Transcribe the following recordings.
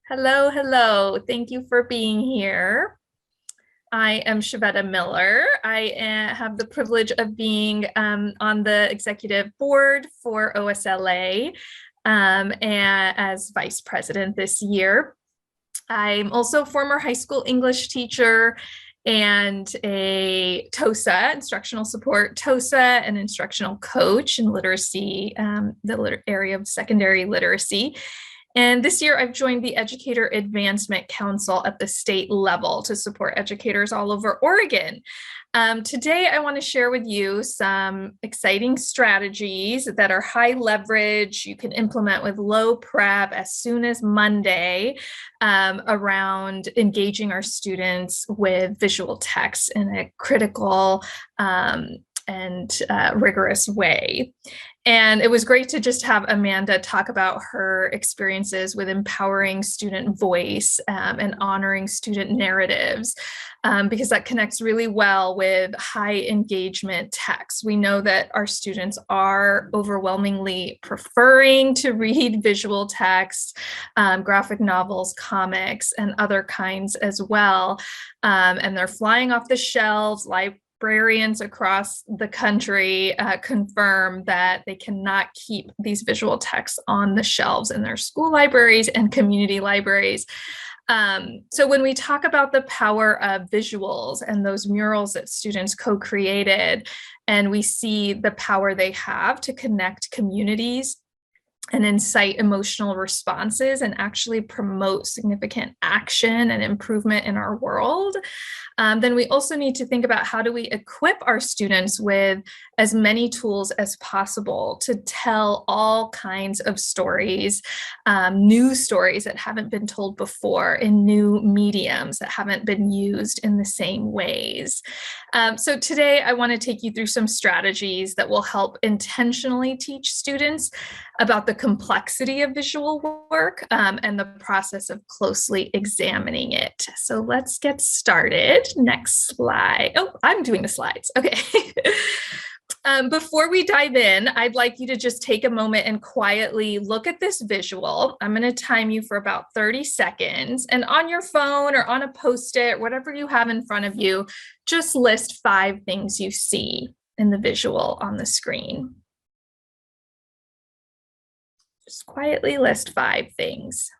Hello, hello. Thank you for being here. I am Shavetta Miller. I have the privilege of being on the executive board for OSLA and as vice president this year. I'm also a former high school English teacher and a TOSA, instructional support TOSA, and instructional coach in literacy, the area of secondary literacy. And this year, I've joined the Educator Advancement Council at the state level to support educators all over Oregon. Today, I want to share with you some exciting strategies that are high leverage, you can implement with low prep as soon as Monday around engaging our students with visual text in a critical and rigorous way. And it was great to just have Amanda talk about her experiences with empowering student voice and honoring student narratives, because that connects really well with high engagement text. We know that our students are overwhelmingly preferring to read visual text, graphic novels, comics, and other kinds as well. And they're flying off the shelves. Librarians across the country confirm that they cannot keep these visual texts on the shelves in their school libraries and community libraries. So when we talk about the power of visuals and those murals that students co-created, and we see the power they have to connect communities and incite emotional responses and actually promote significant action and improvement in our world, then we also need to think about how do we equip our students with as many tools as possible to tell all kinds of stories, new stories that haven't been told before in new mediums that haven't been used in the same ways. So today I want to take you through some strategies that will help intentionally teach students about the complexity of visual work and the process of closely examining it. So let's get started. Next slide. Oh, I'm doing the slides. Okay. Before we dive in, I'd like you to just take a moment and quietly look at this visual. I'm going to time you for about 30 seconds. And on your phone or on a Post-it, whatever you have in front of you, just list 5 things you see in the visual on the screen. Just quietly list 5 things.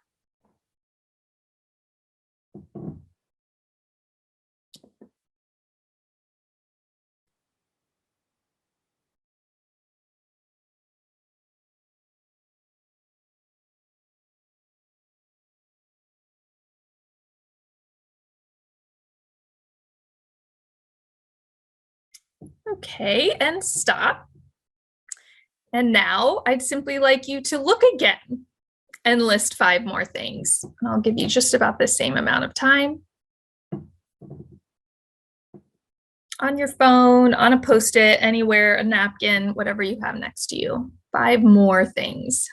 Okay, and stop. And now I'd simply like you to look again and list 5 more things. I'll give you just about the same amount of time. On your phone, on a Post-it, anywhere, a napkin, whatever you have next to you. 5 more things.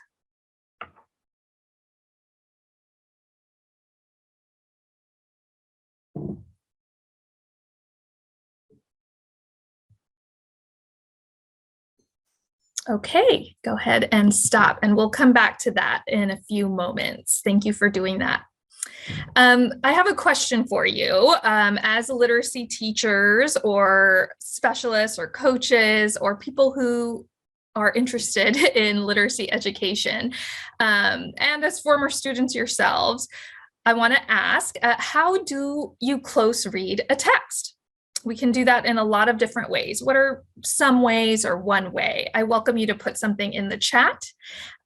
Okay, go ahead and stop, and we'll come back to that in a few moments. Thank you for doing that. I have a question for you. As literacy teachers or specialists or coaches or people who are interested in literacy education, and as former students yourselves, I want to ask, how do you close read a text? We can do that in a lot of different ways. What are some ways or one way? I welcome you to put something in the chat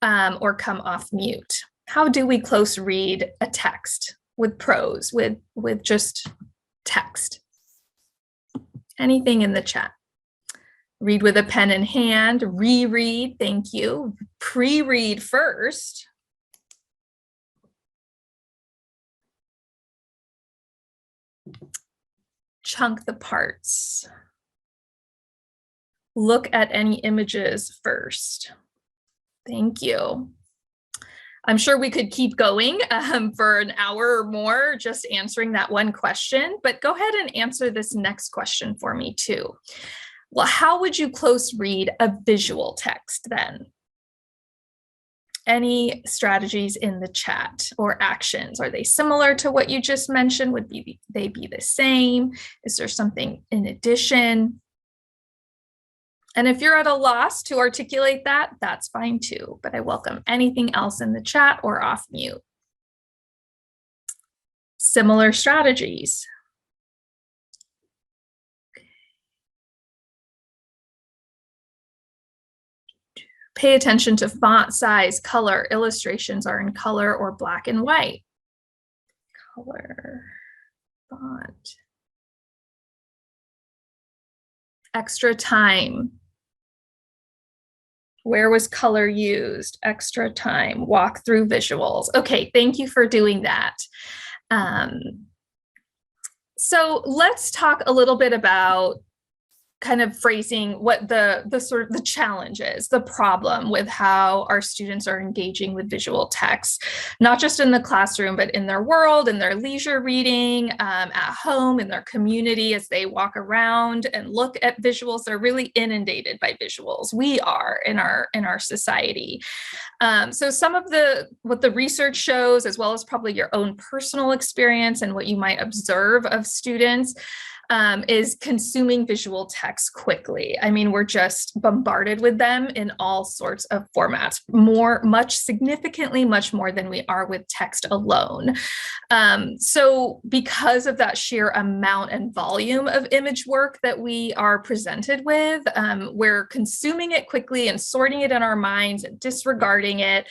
or come off mute. How do we close read a text with prose, with just text? Anything in the chat? Read with a pen in hand, reread, thank you. Pre-read first. Chunk the parts. Look at any images first. Thank you. I'm sure we could keep going for an hour or more just answering that one question, but go ahead and answer this next question for me too. Well, how would you close read a visual text then? any strategies in the chat or actions? Are they similar to what you just mentioned? Would they be the same? Is there something in addition? And if you're at a loss to articulate that, that's fine too, but I welcome anything else in the chat or off mute. Similar strategies. Pay attention to font size, color. Illustrations are in color or black and white. Color, font. Extra time. Where was color used? Extra time. Walk through visuals. Okay, thank you for doing that. So let's talk a little bit about kind of phrasing what the sort of the challenge is, the problem with how our students are engaging with visual text, not just in the classroom, but in their world, in their leisure reading, at home, in their community, as they walk around and look at visuals. They're really inundated by visuals. We are in our society. So some of what the research shows, as well as probably your own personal experience and what you might observe of students, is consuming visual text quickly. I mean, we're just bombarded with them in all sorts of formats, significantly much more than we are with text alone. So because of that sheer amount and volume of image work that we are presented with, we're consuming it quickly and sorting it in our minds and disregarding it.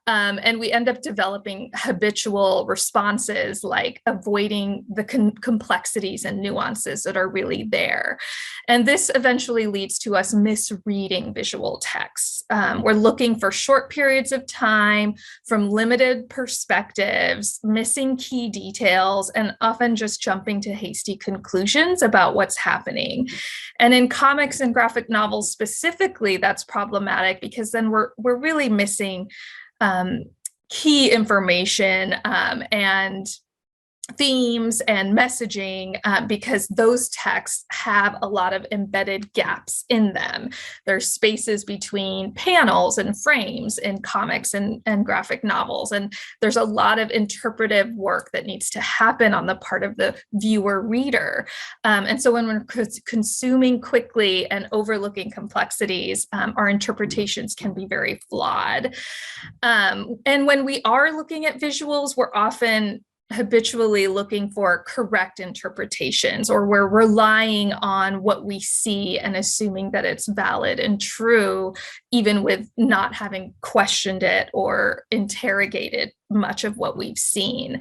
And we end up developing habitual responses like avoiding the complexities and nuances that are really there. And this eventually leads to us misreading visual texts. We're looking for short periods of time from limited perspectives, missing key details, and often just jumping to hasty conclusions about what's happening. And in comics and graphic novels specifically, that's problematic because then we're really missing key information and themes and messaging because those texts have a lot of embedded gaps in them. There's spaces between panels and frames in comics and graphic novels, and there's a lot of interpretive work that needs to happen on the part of the viewer reader. And so when we're consuming quickly and overlooking complexities, our interpretations can be very flawed. And when we are looking at visuals, we're often habitually looking for correct interpretations, or we're relying on what we see and assuming that it's valid and true, even with not having questioned it or interrogated much of what we've seen.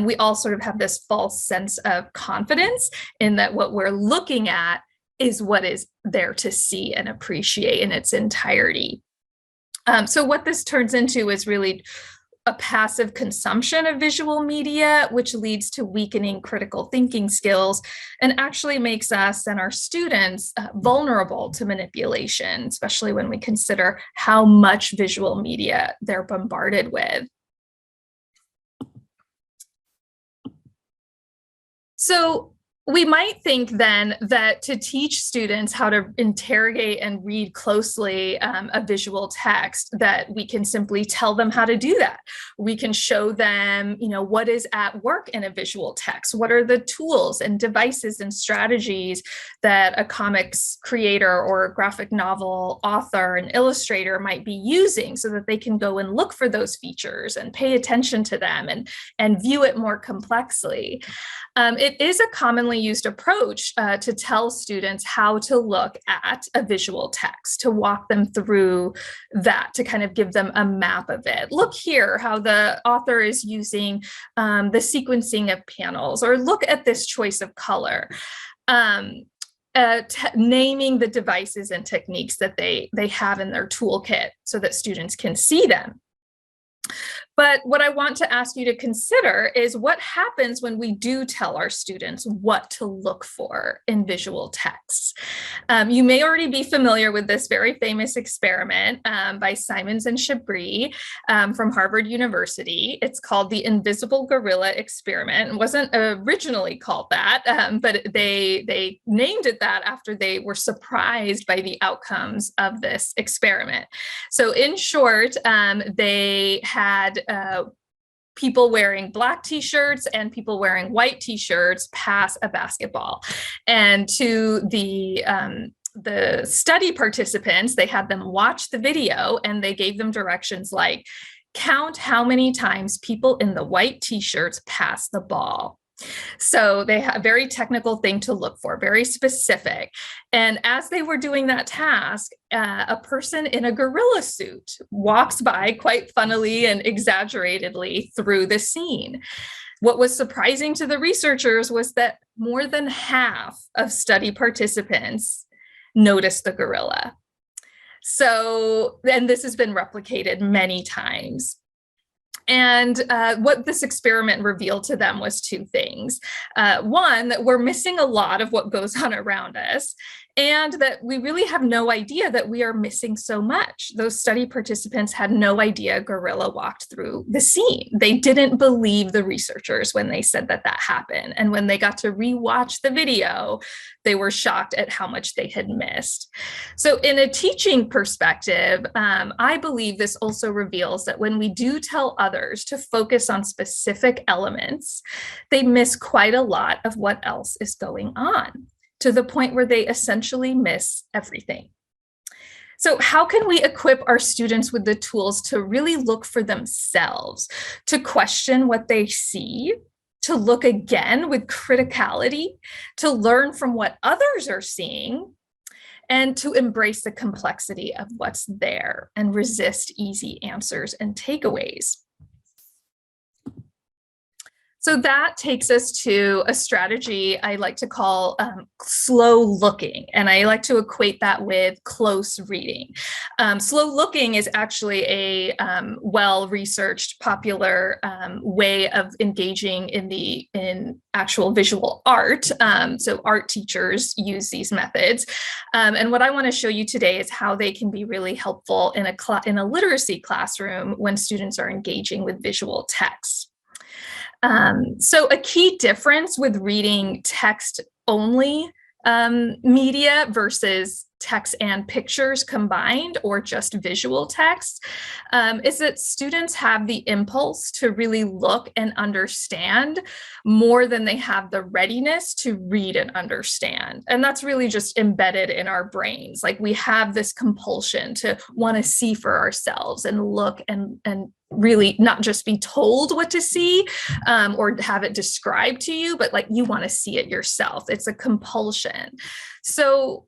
We all sort of have this false sense of confidence in that what we're looking at is what is there to see and appreciate in its entirety. So what this turns into is really a passive consumption of visual media, which leads to weakening critical thinking skills and actually makes us and our students vulnerable to manipulation, especially when we consider how much visual media they're bombarded with. So we might think then that to teach students how to interrogate and read closely a visual text, that we can simply tell them how to do that. We can show them, what is at work in a visual text. What are the tools and devices and strategies that a comics creator or a graphic novel author and illustrator might be using so that they can go and look for those features and pay attention to them and view it more complexly. It is a commonly used approach to tell students how to look at a visual text, to walk them through that, to kind of give them a map of it. Look here how the author is using the sequencing of panels, or look at this choice of color. Naming the devices and techniques that they have in their toolkit so that students can see them. But what I want to ask you to consider is what happens when we do tell our students what to look for in visual texts. You may already be familiar with this very famous experiment by Simons and Chabris from Harvard University. It's called the Invisible Gorilla Experiment. It wasn't originally called that, but they named it that after they were surprised by the outcomes of this experiment. So in short, they had people wearing black t-shirts and people wearing white t-shirts pass a basketball. And to the study participants, they had them watch the video and they gave them directions like, count how many times people in the white t-shirts pass the ball. So they have a very technical thing to look for, very specific. And as they were doing that task, a person in a gorilla suit walks by quite funnily and exaggeratedly through the scene. What was surprising to the researchers was that more than half of study participants noticed the gorilla. So, and this has been replicated many times. And what this experiment revealed to them was two things. One, that we're missing a lot of what goes on around us, and that we really have no idea that we are missing so much. Those study participants had no idea a gorilla walked through the scene. They didn't believe the researchers when they said that that happened. And when they got to rewatch the video, they were shocked at how much they had missed. So in a teaching perspective, I believe this also reveals that when we do tell others to focus on specific elements, they miss quite a lot of what else is going on, to the point where they essentially miss everything. So how can we equip our students with the tools to really look for themselves, to question what they see, to look again with criticality, to learn from what others are seeing, and to embrace the complexity of what's there and resist easy answers and takeaways? So that takes us to a strategy I like to call slow looking, and I like to equate that with close reading. Slow looking is actually a well-researched, popular way of engaging in actual visual art. So art teachers use these methods. And what I want to show you today is how they can be really helpful in a literacy classroom when students are engaging with visual text. So a key difference with reading text only media versus text and pictures combined, or just visual text, is that students have the impulse to really look and understand more than they have the readiness to read and understand. And that's really just embedded in our brains. Like, we have this compulsion to want to see for ourselves and look and really not just be told what to see or have it described to you, but like, you want to see it yourself. It's a compulsion. So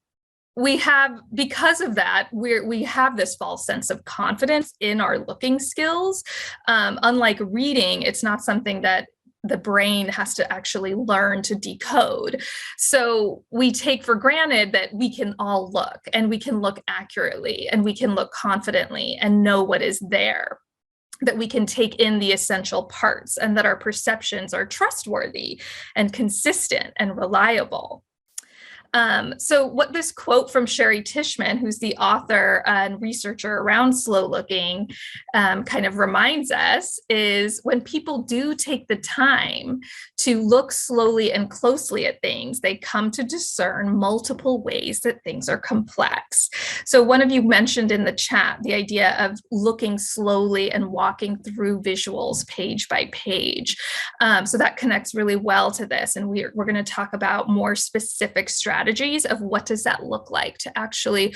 we have, because of that, we have this false sense of confidence in our looking skills. Unlike reading, it's not something that the brain has to actually learn to decode. So we take for granted that we can all look, and we can look accurately, and we can look confidently and know what is there, that we can take in the essential parts, and that our perceptions are trustworthy and consistent and reliable. So what this quote from Sherry Tishman, who's the author and researcher around slow looking, kind of reminds us is, when people do take the time to look slowly and closely at things, they come to discern multiple ways that things are complex. So one of you mentioned in the chat the idea of looking slowly and walking through visuals page by page. So that connects really well to this. And we're going to talk about more specific strategies of what does that look like to actually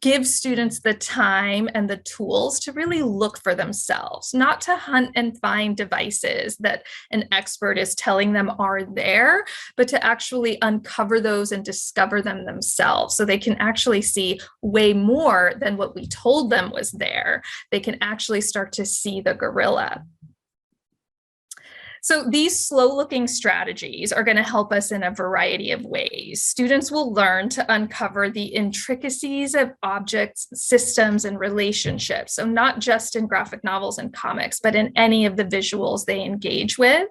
give students the time and the tools to really look for themselves, not to hunt and find devices that an expert is telling them are there, but to actually uncover those and discover them themselves, so they can actually see way more than what we told them was there. They can actually start to see the gorilla. So these slow looking strategies are going to help us in a variety of ways. Students will learn to uncover the intricacies of objects, systems, and relationships. So not just in graphic novels and comics, but in any of the visuals they engage with.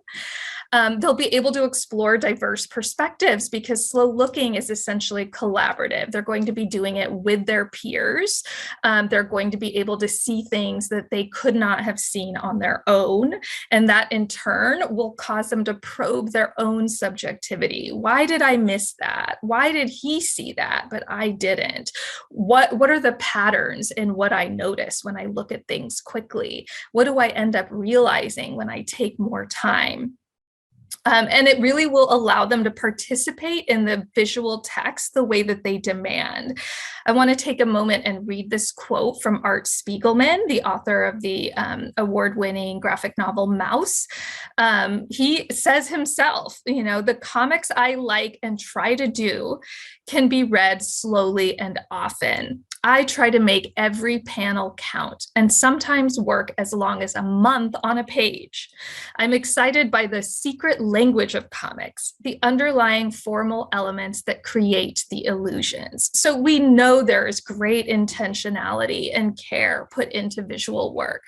They'll be able to explore diverse perspectives because slow looking is essentially collaborative. They're going to be doing it with their peers. They're going to be able to see things that they could not have seen on their own. And that in turn will cause them to probe their own subjectivity. Why did I miss that? Why did he see that, but I didn't? What are the patterns in what I notice when I look at things quickly? What do I end up realizing when I take more time? And it really will allow them to participate in the visual text the way that they demand. I want to take a moment and read this quote from Art Spiegelman, the author of the award-winning graphic novel Maus. He says himself, the comics I like and try to do can be read slowly and often. I try to make every panel count and sometimes work as long as a month on a page. I'm excited by the secret language of comics, the underlying formal elements that create the illusions. So we know there is great intentionality and care put into visual work.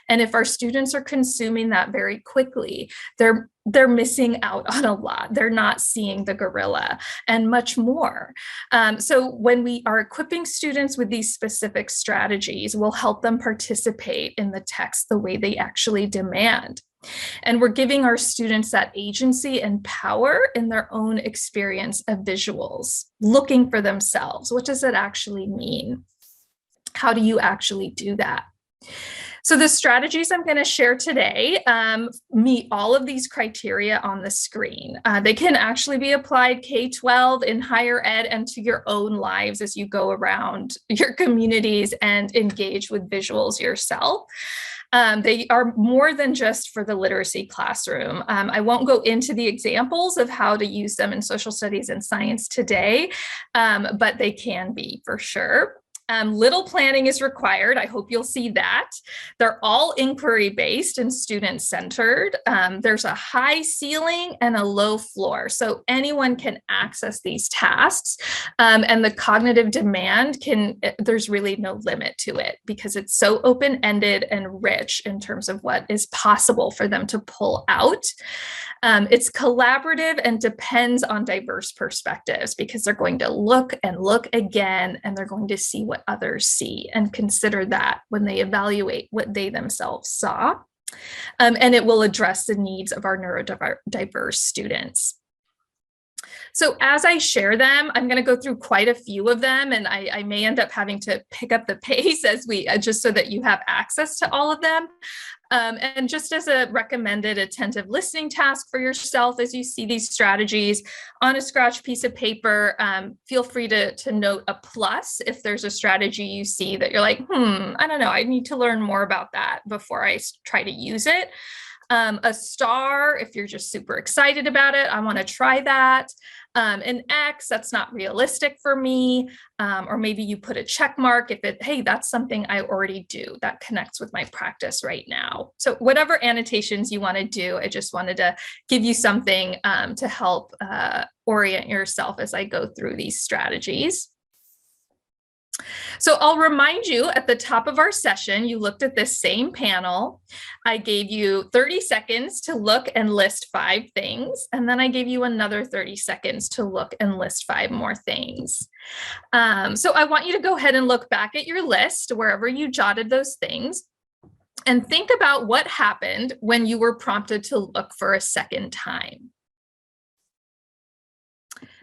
And if our students are consuming that very quickly, they're missing out on a lot. They're not seeing the gorilla and much more. So when we are equipping students with these specific strategies, we'll help them participate in the text the way they actually demand. And we're giving our students that agency and power in their own experience of visuals, looking for themselves. What does it actually mean? How do you actually do that? So the strategies I'm going to share today meet all of these criteria on the screen. They can actually be applied K-12 in higher ed and to your own lives as you go around your communities and engage with visuals yourself. They are more than just for the literacy classroom. I won't go into the examples of how to use them in social studies and science today, but they can be for sure. Little planning is required. I hope you'll see that. They're all inquiry-based and student-centered. There's a high ceiling and a low floor, so anyone can access these tasks. And the cognitive demand there's really no limit to it because it's so open-ended and rich in terms of what is possible for them to pull out. It's collaborative and depends on diverse perspectives because they're going to look and look again, and they're going to see what others see and consider that when they evaluate what they themselves saw. And it will address the needs of our neurodiverse students. So as I share them, I'm going to go through quite a few of them, and I may end up having to pick up the pace as just so that you have access to all of them. And just as a recommended attentive listening task for yourself as you see these strategies on a scratch piece of paper, feel free to note a plus if there's a strategy you see that you're like, I don't know, I need to learn more about that before I try to use it. A star if you're just super excited about it, I want to try that. An X, that's not realistic for me. Or maybe you put a check mark if hey, that's something I already do that connects with my practice right now. So whatever annotations you want to do, I just wanted to give you something to help orient yourself as I go through these strategies. So I'll remind you at the top of our session, you looked at this same panel. I gave you 30 seconds to look and list 5 things. And then I gave you another 30 seconds to look and list 5 more things. So I want you to go ahead and look back at your list wherever you jotted those things and think about what happened when you were prompted to look for a second time.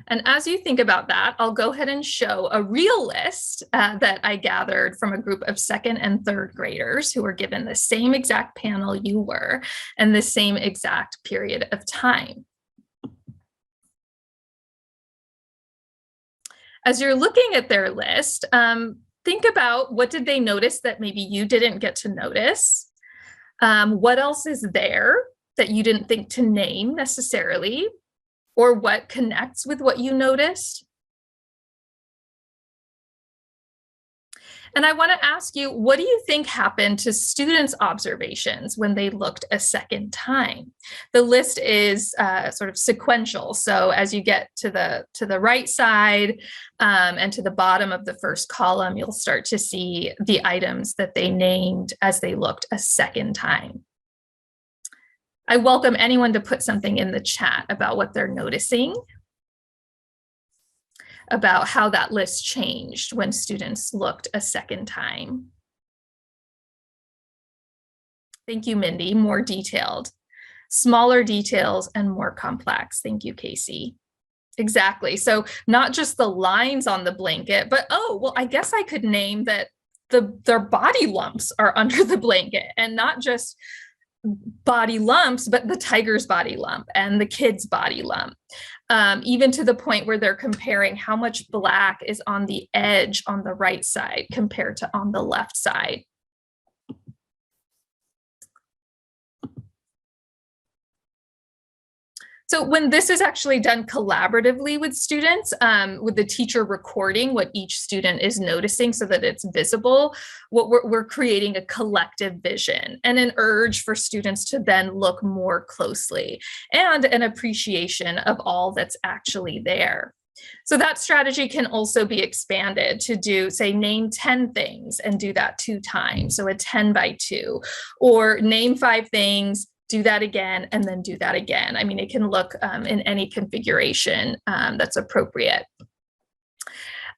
And as you think about that, I'll go ahead and show a real list that I gathered from a group of 2nd and 3rd graders who were given the same exact panel you were and the same exact period of time. As you're looking at their list, think about what did they notice that maybe you didn't get to notice? What else is there that you didn't think to name necessarily? Or what connects with what you noticed? And I want to ask you, what do you think happened to students' observations when they looked a second time? The list is sort of sequential. So as you get to the right side and to the bottom of the first column, you'll start to see the items that they named as they looked a second time. I welcome anyone to put something in the chat about what they're noticing, about how that list changed when students looked a second time. Thank you, Mindy. More detailed. Smaller details and more complex. Thank you, Casey. Exactly. So not just the lines on the blanket, but oh, well, I guess I could name that their body lumps are under the blanket, and not just body lumps, but the tiger's body lump and the kid's body lump. Even to the point where they're comparing how much black is on the edge on the right side compared to on the left side. So when this is actually done collaboratively with students, with the teacher recording what each student is noticing so that it's visible, what we're creating a collective vision and an urge for students to then look more closely, and an appreciation of all that's actually there. So that strategy can also be expanded to do, say, name 10 things and do that 2 times. So a 10 by 2, or name 5 things, do that again, and then do that again. I mean, it can look in any configuration that's appropriate.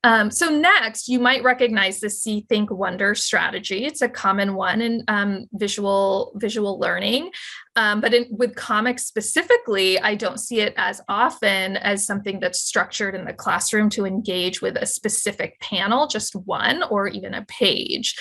So next, you might recognize the See, Think, Wonder strategy. It's a common one in visual learning, but with comics specifically, I don't see it as often as something that's structured in the classroom to engage with a specific panel, just one or even a page.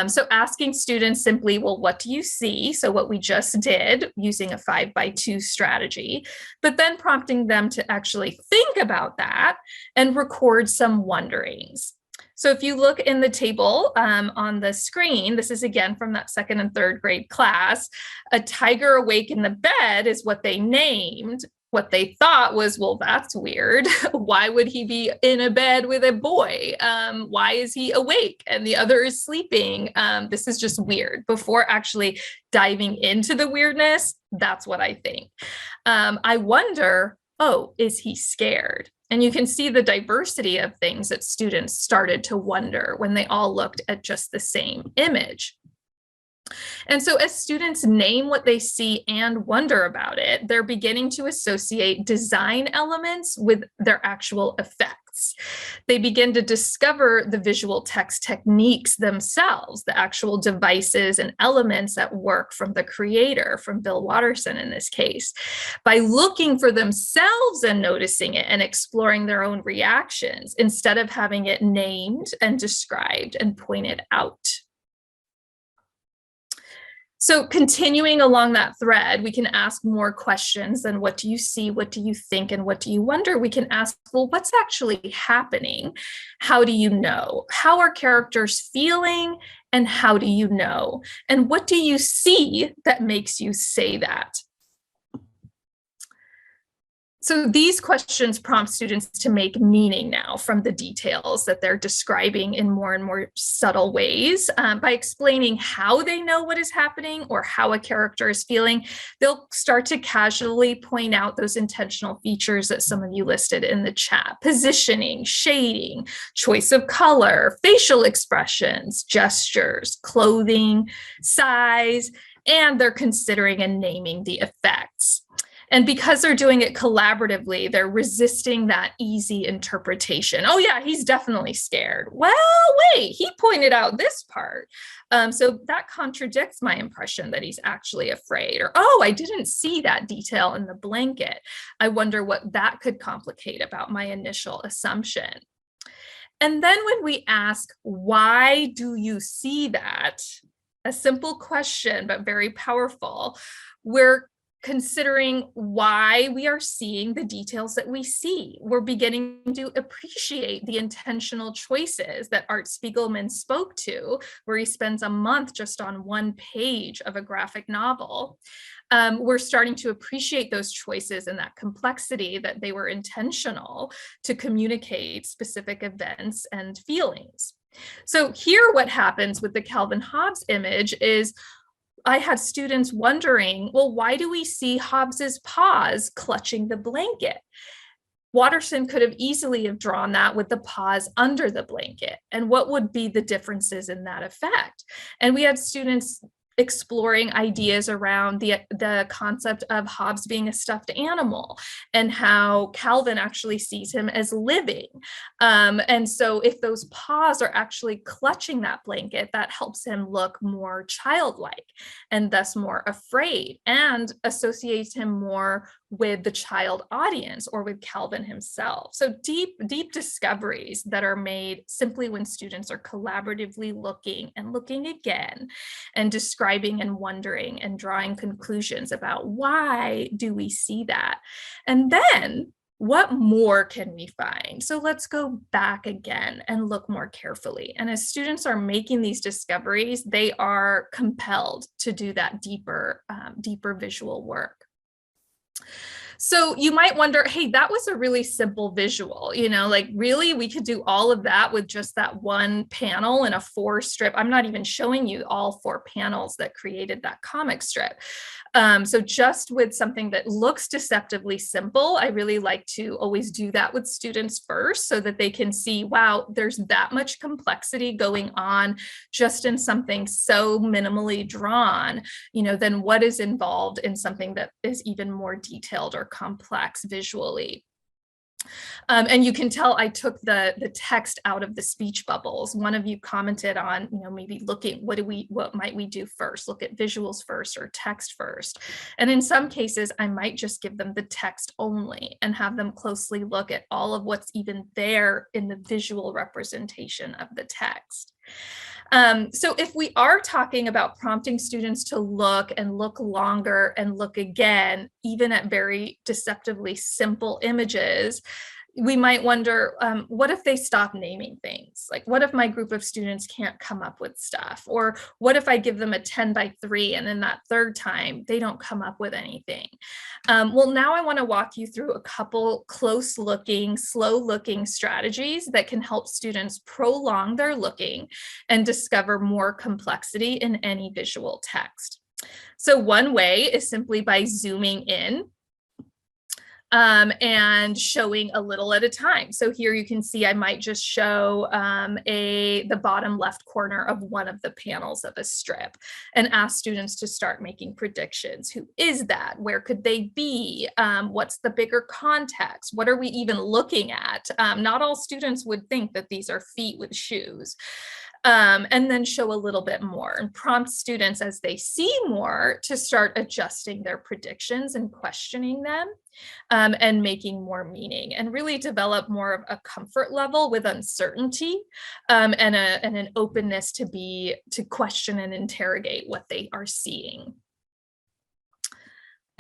So asking students simply, well, what do you see? So what we just did using a 5 by 2 strategy, but then prompting them to actually think about that and record some wonderings. So if you look in the table on the screen, this is again from that 2nd and 3rd grade class, a tiger awake in the bed is what they named. What they thought was, well, that's weird. Why would he be in a bed with a boy? Why is he awake and the other is sleeping? This is just weird. Before actually diving into the weirdness, that's what I think. I wonder, oh, is he scared? And you can see the diversity of things that students started to wonder when they all looked at just the same image. And so as students name what they see and wonder about it, they're beginning to associate design elements with their actual effects. They begin to discover the visual text techniques themselves, the actual devices and elements at work from the creator, from Bill Watterson in this case, by looking for themselves and noticing it and exploring their own reactions instead of having it named and described and pointed out. So continuing along that thread, we can ask more questions than what do you see, what do you think, and what do you wonder? We can ask, well, what's actually happening? How do you know? How are characters feeling? And how do you know? And what do you see that makes you say that? So these questions prompt students to make meaning now from the details that they're describing in more and more subtle ways. By explaining how they know what is happening or how a character is feeling, they'll start to casually point out those intentional features that some of you listed in the chat: positioning, shading, choice of color, facial expressions, gestures, clothing, size, and they're considering and naming the effects. And because they're doing it collaboratively, they're resisting that easy interpretation. Oh yeah, he's definitely scared. Well, wait, he pointed out this part. So that contradicts my impression that he's actually afraid. Or, oh, I didn't see that detail in the blanket. I wonder what that could complicate about my initial assumption. And then when we ask, why do you see that? A simple question, but very powerful. We're considering why we are seeing the details that we see. We're beginning to appreciate the intentional choices that Art Spiegelman spoke to, where he spends a month just on one page of a graphic novel. We're starting to appreciate those choices and that complexity, that they were intentional to communicate specific events and feelings. So here what happens with the Calvin Hobbes image is I had students wondering, well, why do we see Hobbes's paws clutching the blanket? Watterson could have easily have drawn that with the paws under the blanket. And what would be the differences in that effect? And we had students exploring ideas around the concept of Hobbes being a stuffed animal and how Calvin actually sees him as living. And so if those paws are actually clutching that blanket, that helps him look more childlike and thus more afraid, and associates him more with the child audience or with Calvin himself. So deep discoveries that are made simply when students are collaboratively looking and looking again and describing and wondering and drawing conclusions about why do we see that? And then what more can we find? So let's go back again and look more carefully. And as students are making these discoveries, they are compelled to do that deeper visual work. So you might wonder, hey, that was a really simple visual, like really we could do all of that with just that one panel in a 4-strip. I'm not even showing you all 4 panels that created that comic strip. So just with something that looks deceptively simple, I really like to always do that with students first so that they can see, wow, there's that much complexity going on just in something so minimally drawn, then what is involved in something that is even more detailed or complex visually. And you can tell I took the text out of the speech bubbles. One of you commented on, maybe looking, what might we do first? Look at visuals first or text first. And in some cases, I might just give them the text only and have them closely look at all of what's even there in the visual representation of the text. So if we are talking about prompting students to look and look longer and look again, even at very deceptively simple images, we might wonder, what if they stop naming things? Like, what if my group of students can't come up with stuff? Or what if I give them a 10x3 and then that third time they don't come up with anything? Well, now I want to walk you through a couple close looking, slow looking strategies that can help students prolong their looking and discover more complexity in any visual text. So one way is simply by zooming in and showing a little at a time. So here you can see I might just show the bottom left corner of one of the panels of a strip and ask students to start making predictions. Who is that? Where could they be? What's the bigger context? What are we even looking at? Not all students would think that these are feet with shoes. And then show a little bit more and prompt students as they see more to start adjusting their predictions and questioning them and making more meaning, and really develop more of a comfort level with uncertainty and an openness to question and interrogate what they are seeing.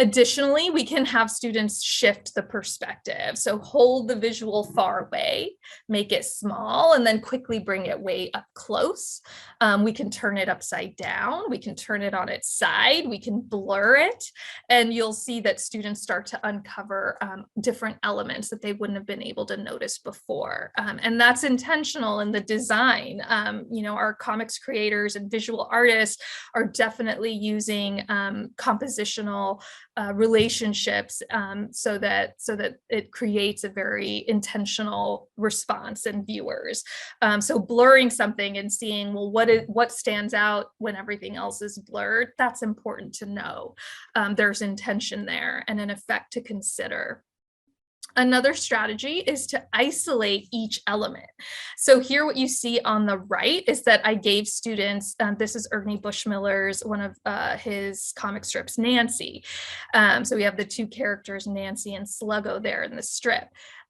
Additionally, we can have students shift the perspective. So hold the visual far away, make it small, and then quickly bring it way up close. We can turn it upside down. We can turn it on its side. We can blur it. And you'll see that students start to uncover different elements that they wouldn't have been able to notice before. And that's intentional in the design. Our comics creators and visual artists are definitely using compositional relationships so that it creates a very intentional response in viewers. So blurring something and seeing, well, what stands out when everything else is blurred, that's important to know. There's intention there and an effect to consider. Another strategy is to isolate each element. So here what you see on the right is that I gave students, this is Ernie Bushmiller's, one of his comic strips, Nancy. So we have the two characters, Nancy and Sluggo, there in the strip.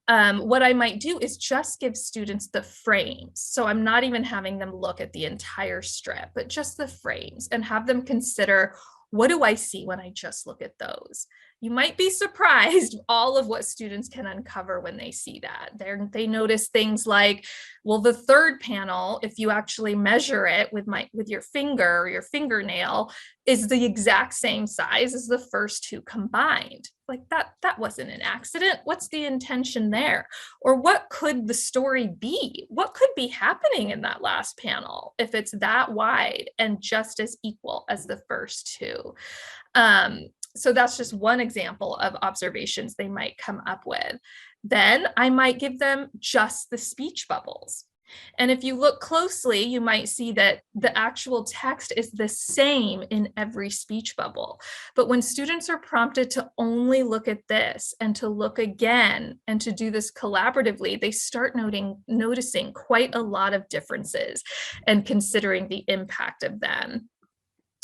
What I might do is just give students the frames. So I'm not even having them look at the entire strip, but just the frames, and have them consider, what do I see when I just look at those? You might be surprised all of what students can uncover when they see that. They notice things like, well, the third panel, if you actually measure it with your finger or your fingernail, is the exact same size as the first two combined. Like that wasn't an accident. What's the intention there? Or what could the story be? What could be happening in that last panel if it's that wide and just as equal as the first two? So that's just one example of observations they might come up with. Then I might give them just the speech bubbles. And if you look closely, you might see that the actual text is the same in every speech bubble. But when students are prompted to only look at this and to look again and to do this collaboratively, they start noticing quite a lot of differences and considering the impact of them.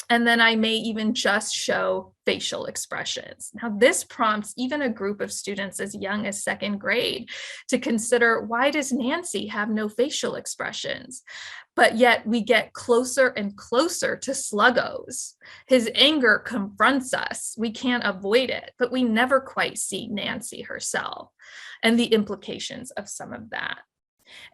And then I may even just show facial expressions. Now, this prompts even a group of students as young as second grade to consider, why does Nancy have no facial expressions? But yet we get closer and closer to Sluggos. His anger confronts us. We can't avoid it, but we never quite see Nancy herself and the implications of some of that.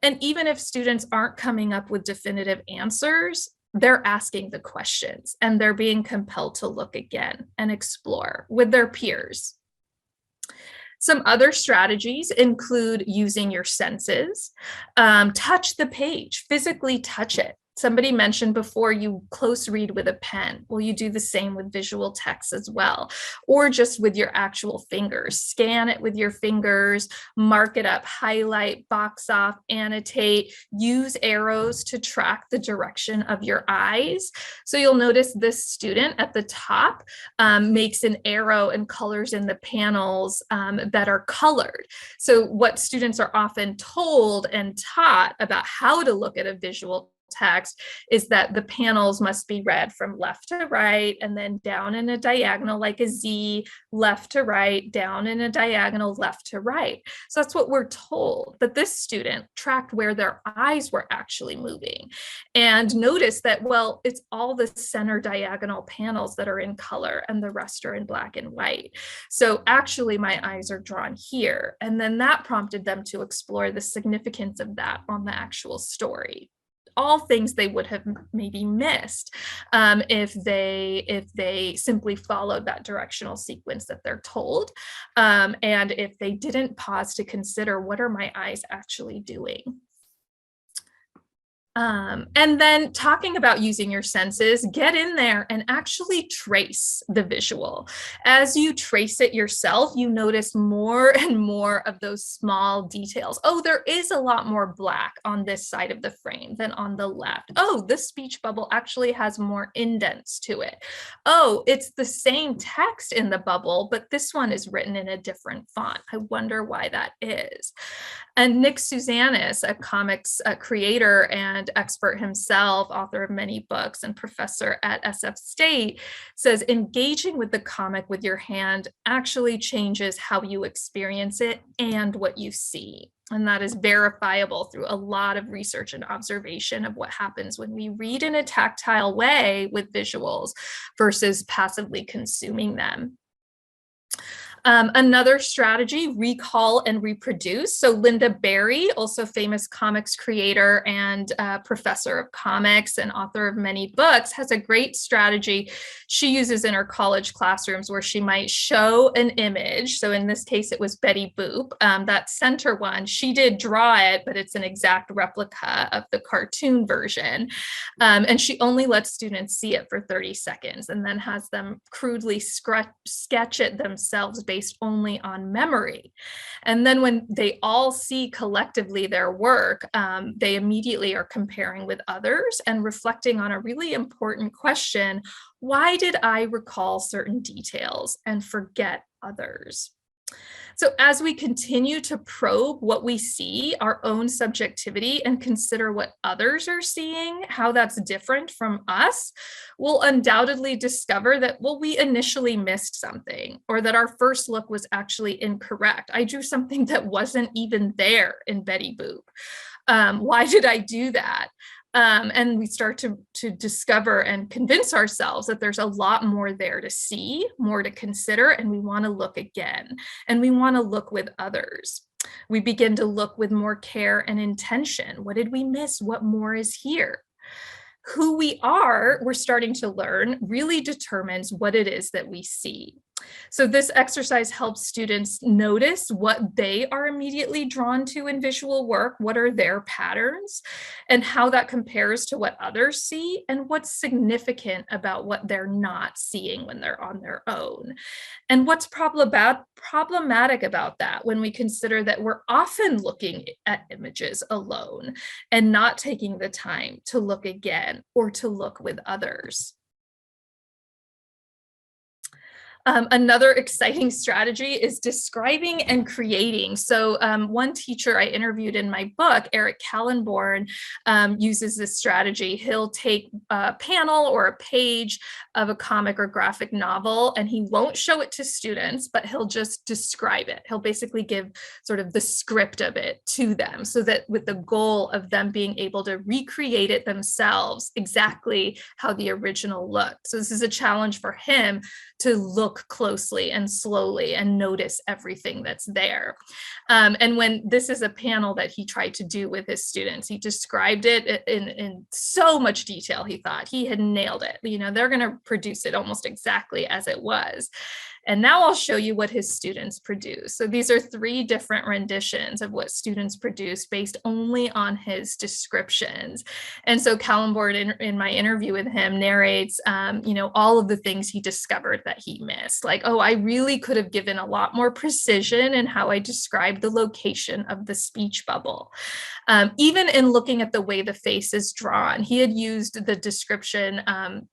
And even if students aren't coming up with definitive answers, they're asking the questions and they're being compelled to look again and explore with their peers. Some other strategies include using your senses. Touch the page, physically touch it. Somebody mentioned before, you close read with a pen. Well, you do the same with visual text as well, or just with your actual fingers. Scan it with your fingers, mark it up, highlight, box off, annotate, use arrows to track the direction of your eyes. So you'll notice this student at the top makes an arrow and colors in the panels that are colored. So what students are often told and taught about how to look at a visual text is that the panels must be read from left to right and then down in a diagonal like a Z, left to right, down in a diagonal, left to right. So that's what we're told. But this student tracked where their eyes were actually moving and noticed that, well, it's all the center diagonal panels that are in color and the rest are in black and white. So actually my eyes are drawn here. And then that prompted them to explore the significance of that on the actual story. All things they would have maybe missed if they simply followed that directional sequence that they're told, and if they didn't pause to consider, what are my eyes actually doing? And then talking about using your senses, get in there and actually trace the visual. As you trace it yourself, you notice more and more of those small details. Oh, there is a lot more black on this side of the frame than on the left. Oh, this speech bubble actually has more indents to it. Oh, it's the same text in the bubble, but this one is written in a different font. I wonder why that is. And Nick Souzanis, a comics creator and expert himself, author of many books and professor at SF State, says engaging with the comic with your hand actually changes how you experience it and what you see. And that is verifiable through a lot of research and observation of what happens when we read in a tactile way with visuals versus passively consuming them. Another strategy, recall and reproduce. So Lynda Barry, also famous comics creator and professor of comics and author of many books, has a great strategy she uses in her college classrooms where she might show an image. So in this case, it was Betty Boop. That center one, she did draw it, but it's an exact replica of the cartoon version. And she only lets students see it for 30 seconds and then has them crudely sketch it themselves based only on memory. And then when they all see collectively their work, they immediately are comparing with others and reflecting on a really important question: why did I recall certain details and forget others? So as we continue to probe what we see, our own subjectivity, and consider what others are seeing, how that's different from us, we'll undoubtedly discover that, well, we initially missed something, or that our first look was actually incorrect. I drew something that wasn't even there in Betty Boop. Why did I do that? And we start to discover and convince ourselves that there's a lot more there to see, more to consider, and we want to look again, and we want to look with others. We begin to look with more care and intention. What did we miss? What more is here? Who we are, we're starting to learn, really determines what it is that we see. So this exercise helps students notice what they are immediately drawn to in visual work, what are their patterns, and how that compares to what others see, and what's significant about what they're not seeing when they're on their own. And what's problematic about that when we consider that we're often looking at images alone and not taking the time to look again or to look with others. Another exciting strategy is describing and creating. So one teacher I interviewed in my book, Eric Kallenborn, uses this strategy. He'll take a panel or a page of a comic or graphic novel, and he won't show it to students, but he'll just describe it. He'll basically give sort of the script of it to them, so that with the goal of them being able to recreate it themselves exactly how the original looked. So this is a challenge for him to look closely and slowly and notice everything that's there. And when this is a panel that he tried to do with his students, he described it in so much detail. He thought he had nailed it. You know, they're going to produce it almost exactly as it was. And now I'll show you what his students produce. So these are 3 different renditions of what students produce based only on his descriptions. And so Kallenborn, in my interview with him, narrates, you know, all of the things he discovered that he missed. Like, oh, I really could have given a lot more precision in how I described the location of the speech bubble. Even in looking at the way the face is drawn, he had used the description,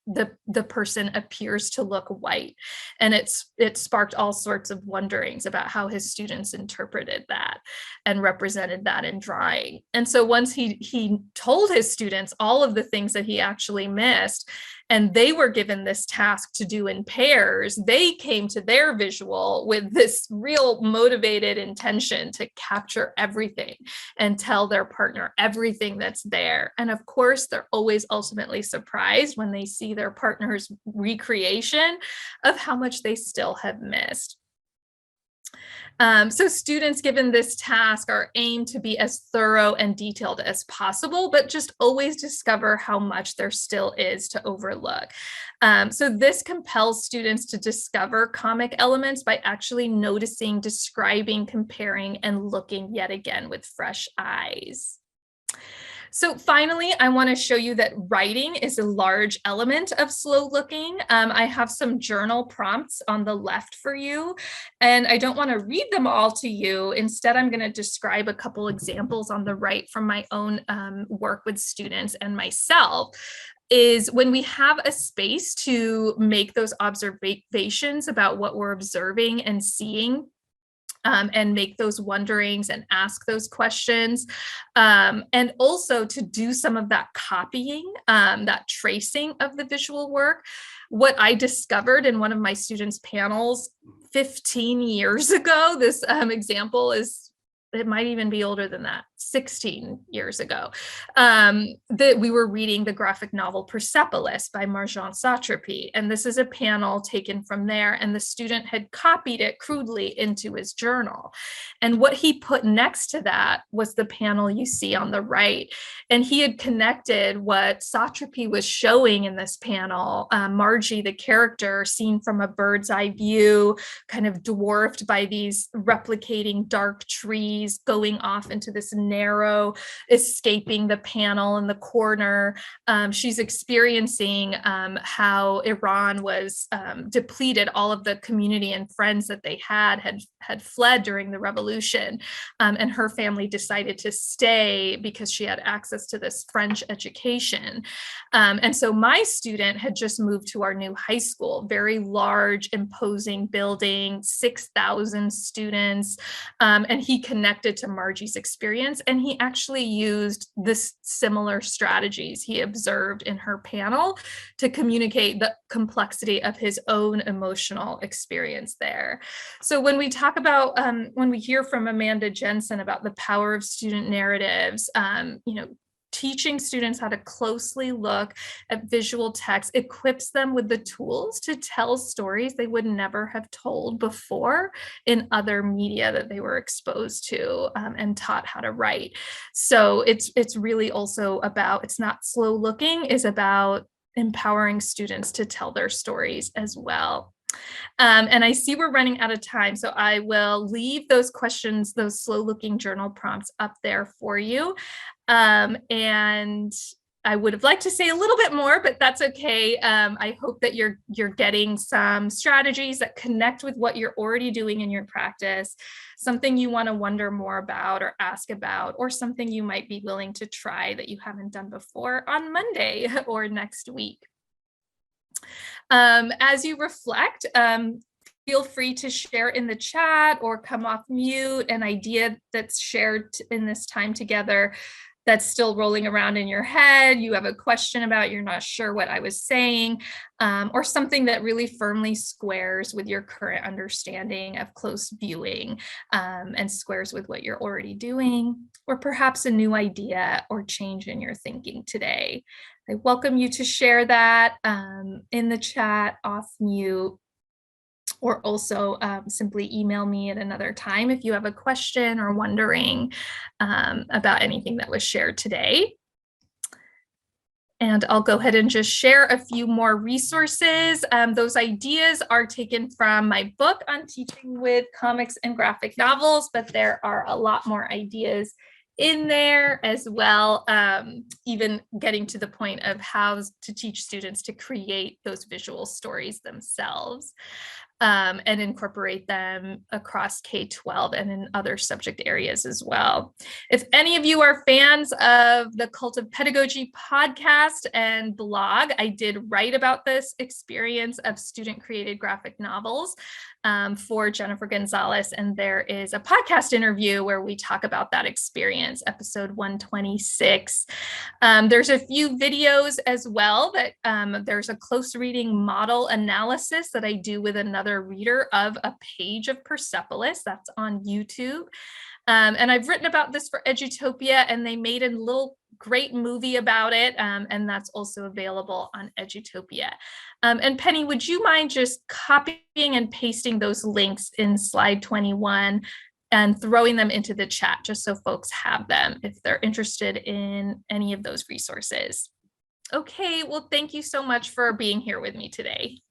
the person appears to look white. And it sparked all sorts of wonderings about how his students interpreted that and represented that in drawing. And so once he told his students all of the things that he actually missed, and they were given this task to do in pairs, they came to their visual with this real motivated intention to capture everything and tell their partner everything that's there. And of course, they're always ultimately surprised when they see their partner's recreation of how much they still have missed. So students given this task are aimed to be as thorough and detailed as possible, but just always discover how much there still is to overlook. So this compels students to discover comic elements by actually noticing, describing, comparing, and looking yet again with fresh eyes. So finally, I want to show you that writing is a large element of slow looking. I have some journal prompts on the left for you, and I don't want to read them all to you. Instead, I'm going to describe a couple examples on the right from my own work with students and myself. Is when we have a space to make those observations about what we're observing and seeing, and make those wonderings and ask those questions. And also to do some of that copying, that tracing of the visual work. What I discovered in one of my students' panels 15 years ago, this example is, it might even be older than that, 16 years ago, that we were reading the graphic novel Persepolis by Marjane Satrapi. And this is a panel taken from there, and the student had copied it crudely into his journal. And what he put next to that was the panel you see on the right. And he had connected what Satrapi was showing in this panel, Margie, the character, seen from a bird's eye view, kind of dwarfed by these replicating dark trees, going off into this narrow, escaping the panel in the corner. She's experiencing how Iran was depleted. All of the community and friends that they had fled during the revolution, and her family decided to stay because she had access to this French education. And so my student had just moved to our new high school, very large, imposing building, 6,000 students, and he connected to Margie's experience, and he actually used this similar strategies he observed in her panel to communicate the complexity of his own emotional experience there. So when we talk about, when we hear from Amanda Jensen about the power of student narratives, you know, teaching students how to closely look at visual text equips them with the tools to tell stories they would never have told before in other media that they were exposed to and taught how to write. So it's really also about, it's not slow looking, is about empowering students to tell their stories as well. And I see we're running out of time, so I will leave those questions, those slow looking journal prompts up there for you. And I would have liked to say a little bit more, but that's okay. I hope that you're getting some strategies that connect with what you're already doing in your practice, something you want to wonder more about or ask about, or something you might be willing to try that you haven't done before on Monday or next week. As you reflect, feel free to share in the chat or come off mute an idea that's shared in this time together that's still rolling around in your head, you have a question about, you're not sure what I was saying, or something that really firmly squares with your current understanding of close viewing and squares with what you're already doing, or perhaps a new idea or change in your thinking today. I welcome you to share that in the chat, off mute, or also simply email me at another time if you have a question or wondering about anything that was shared today. And I'll go ahead and just share a few more resources. Those ideas are taken from my book on teaching with comics and graphic novels, but there are a lot more ideas in there as well, even getting to the point of how to teach students to create those visual stories themselves. And incorporate them across K-12 and in other subject areas as well. If any of you are fans of the Cult of Pedagogy podcast and blog, I did write about this experience of student-created graphic novels for Jennifer Gonzalez, and there is a podcast interview where we talk about that experience, episode 126. There's a few videos as well that there's a close reading model analysis that I do with another reader of a page of Persepolis. That's on YouTube. And I've written about this for Edutopia, and they made a little great movie about it, and that's also available on Edutopia. And Penny, would you mind just copying and pasting those links in slide 21 and throwing them into the chat just so folks have them if they're interested in any of those resources? Okay, well, thank you so much for being here with me today.